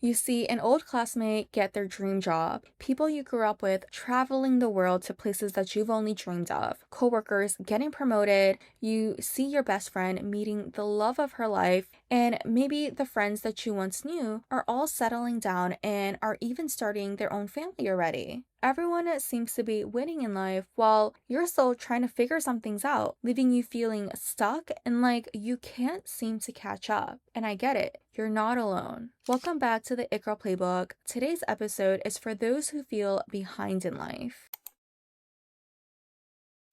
You see an old classmate get their dream job, people you grew up with traveling the world to places that you've only dreamed of, coworkers getting promoted, you see your best friend meeting the love of her life, and maybe the friends that you once knew are all settling down and are even starting their own family already. Everyone seems to be winning in life while you're still trying to figure some things out, leaving you feeling stuck and like you can't seem to catch up. And I get it, you're not alone. Welcome back to the It Girl Playbook. Today's episode is for those who feel behind in life.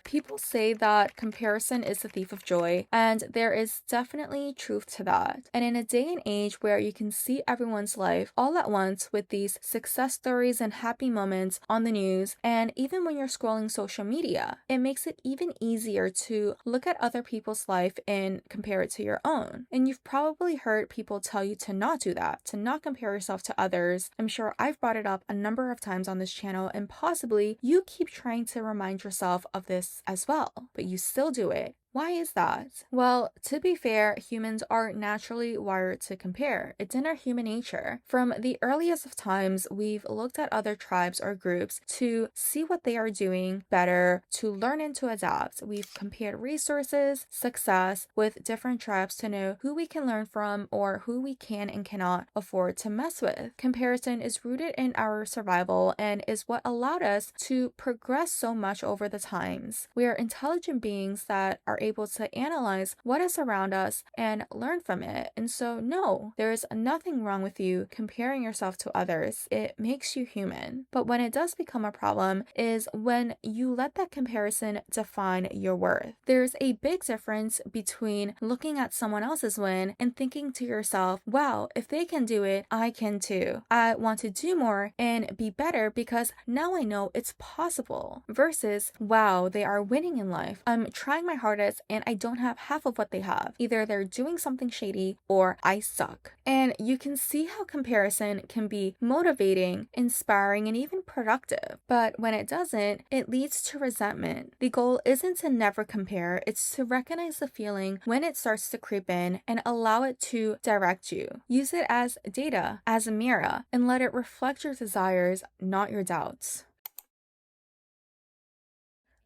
People say that comparison is the thief of joy, and there is definitely truth to that. And in a day and age where you can see everyone's life all at once with these success stories and happy moments on the news, and even when you're scrolling social media, it makes it even easier to look at other people's life and compare it to your own. And you've probably heard people tell you to not do that, to not compare yourself to others. I'm sure I've brought it up a number of times on this channel, and possibly you keep trying to remind yourself of this as well, but you still do it. Why is that? Well, to be fair, humans are naturally wired to compare. It's in our human nature. From the earliest of times, we've looked at other tribes or groups to see what they are doing better, to learn and to adapt. We've compared resources, success with different tribes to know who we can learn from or who we can and cannot afford to mess with. Comparison is rooted in our survival and is what allowed us to progress so much over the times. We are intelligent beings that are able to analyze what is around us and learn from it. And so, no, there is nothing wrong with you comparing yourself to others. It makes you human. But when it does become a problem is when you let that comparison define your worth. There's a big difference between looking at someone else's win and thinking to yourself, wow, if they can do it, I can too. I want to do more and be better because now I know it's possible. Versus, wow, they are winning in life. I'm trying my hardest and I don't have half of what they have. Either they're doing something shady or I suck. And you can see how comparison can be motivating, inspiring, and even productive. But when it doesn't, it leads to resentment. The goal isn't to never compare, it's to recognize the feeling when it starts to creep in and allow it to direct you. Use it as data, as a mirror, and let it reflect your desires, not your doubts.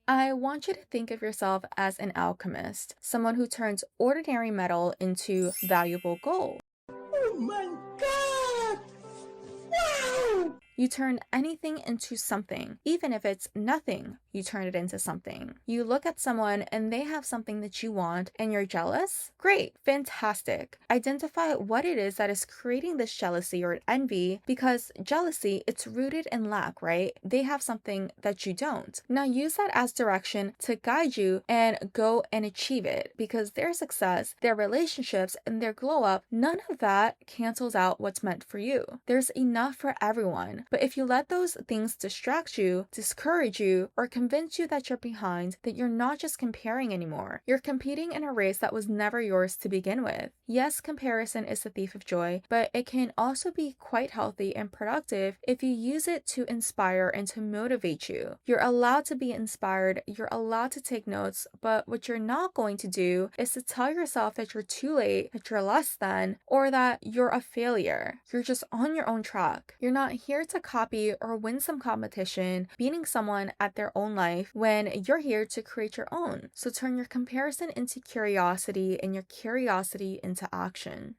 I want you to think of yourself as an alchemist, someone who turns ordinary metal into valuable gold. Oh my God! Wow! You turn anything into something. Even if it's nothing, you turn it into something. You look at someone and they have something that you want and you're jealous? Great, fantastic. Identify what it is that is creating this jealousy or envy, because jealousy, it's rooted in lack, right? They have something that you don't. Now use that as direction to guide you and go and achieve it, because their success, their relationships, and their glow up, none of that cancels out what's meant for you. There's enough for everyone. But if you let those things distract you, discourage you, or convince you that you're behind, that you're not just comparing anymore. You're competing in a race that was never yours to begin with. Yes, comparison is the thief of joy, but it can also be quite healthy and productive if you use it to inspire and to motivate you. You're allowed to be inspired, you're allowed to take notes, but what you're not going to do is to tell yourself that you're too late, that you're less than, or that you're a failure. You're just on your own track. You're not here to copy or win some competition, beating someone at their own life, when you're here to create your own. So turn your comparison into curiosity and your curiosity into action.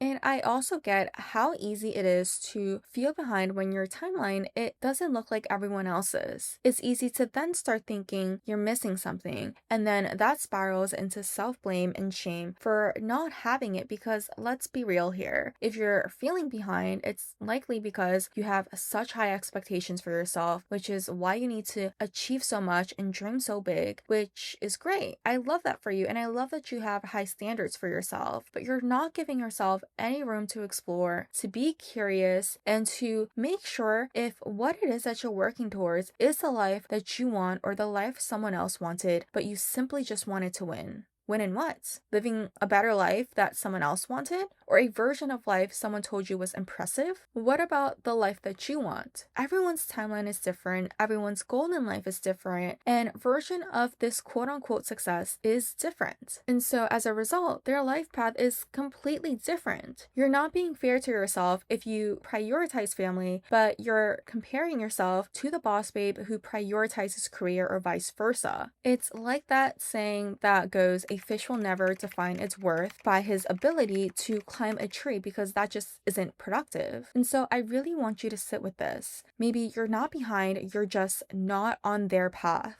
And I also get how easy it is to feel behind when your timeline, it doesn't look like everyone else's. It's easy to then start thinking you're missing something, and then that spirals into self-blame and shame for not having it, because let's be real here. If you're feeling behind, it's likely because you have such high expectations for yourself, which is why you need to achieve so much and dream so big, which is great. I love that for you, and I love that you have high standards for yourself, but you're not giving yourself any room to explore, to be curious, and to make sure if what it is that you're working towards is the life that you want or the life someone else wanted, but you simply just wanted to win. Win in what? Living a better life that someone else wanted? or a version of life someone told you was impressive? What about the life that you want? Everyone's timeline is different, everyone's goal in life is different, and version of this quote unquote success is different. And so as a result, their life path is completely different. You're not being fair to yourself if you prioritize family, but you're comparing yourself to the boss babe who prioritizes career or vice versa. It's like that saying that goes, a fish will never define its worth by his ability to climb a tree because that just isn't productive. And so I really want you to sit with this. Maybe you're not behind, you're just not on their path.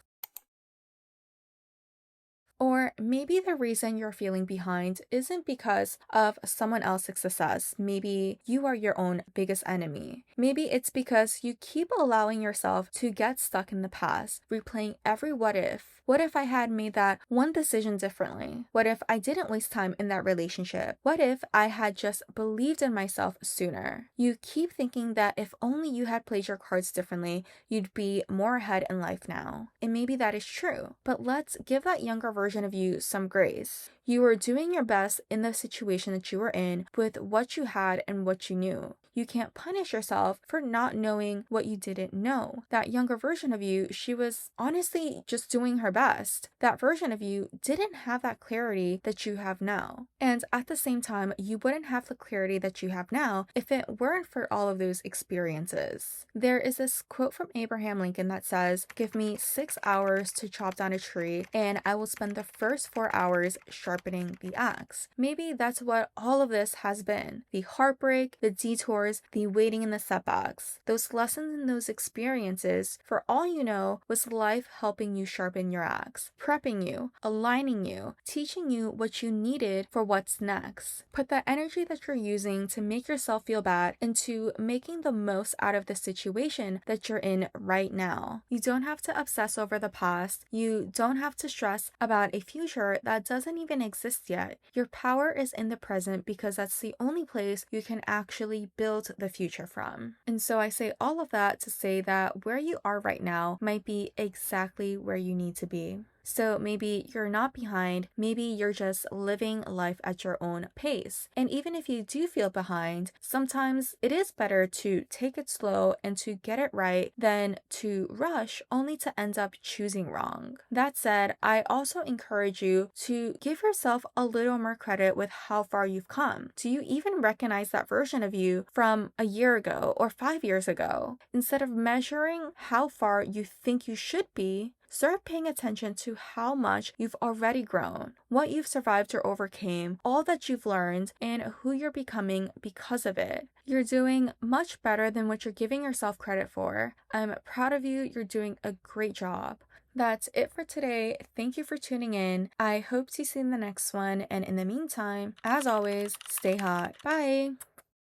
Or maybe the reason you're feeling behind isn't because of someone else's success. Maybe you are your own biggest enemy. Maybe it's because you keep allowing yourself to get stuck in the past, replaying every what if. What if I had made that one decision differently? What if I didn't waste time in that relationship? What if I had just believed in myself sooner? You keep thinking that if only you had played your cards differently, you'd be more ahead in life now. And maybe that is true, but let's give that younger version of you some grace. You were doing your best in the situation that you were in with what you had and what you knew. You can't punish yourself for not knowing what you didn't know. That younger version of you, she was honestly just doing her best. That version of you didn't have that clarity that you have now. And at the same time, you wouldn't have the clarity that you have now if it weren't for all of those experiences. There is this quote from Abraham Lincoln that says, "Give me 6 hours to chop down a tree, and I will spend the first 4 hours sharpening the axe." Maybe that's what all of this has been. The heartbreak, the detours, the waiting and the setbacks. Those lessons and those experiences, for all you know, was life helping you sharpen your axe, prepping you, aligning you, teaching you what you needed for what's next. Put the energy that you're using to make yourself feel bad into making the most out of the situation that you're in right now. You don't have to obsess over the past. You don't have to stress about a future that doesn't even exist yet. Your power is in the present because that's the only place you can actually build the future from. And so I say all of that to say that where you are right now might be exactly where you need to be. So maybe you're not behind, maybe you're just living life at your own pace. And even if you do feel behind, sometimes it is better to take it slow and to get it right than to rush only to end up choosing wrong. That said, I also encourage you to give yourself a little more credit with how far you've come. Do you even recognize that version of you from a year ago or 5 years ago? Instead of measuring how far you think you should be, start paying attention to how much you've already grown, what you've survived or overcame, all that you've learned, and who you're becoming because of it. You're doing much better than what you're giving yourself credit for. I'm proud of you. You're doing a great job. That's it for today. Thank you for tuning in. I hope to see you in the next one. And in the meantime, as always, stay hot. Bye.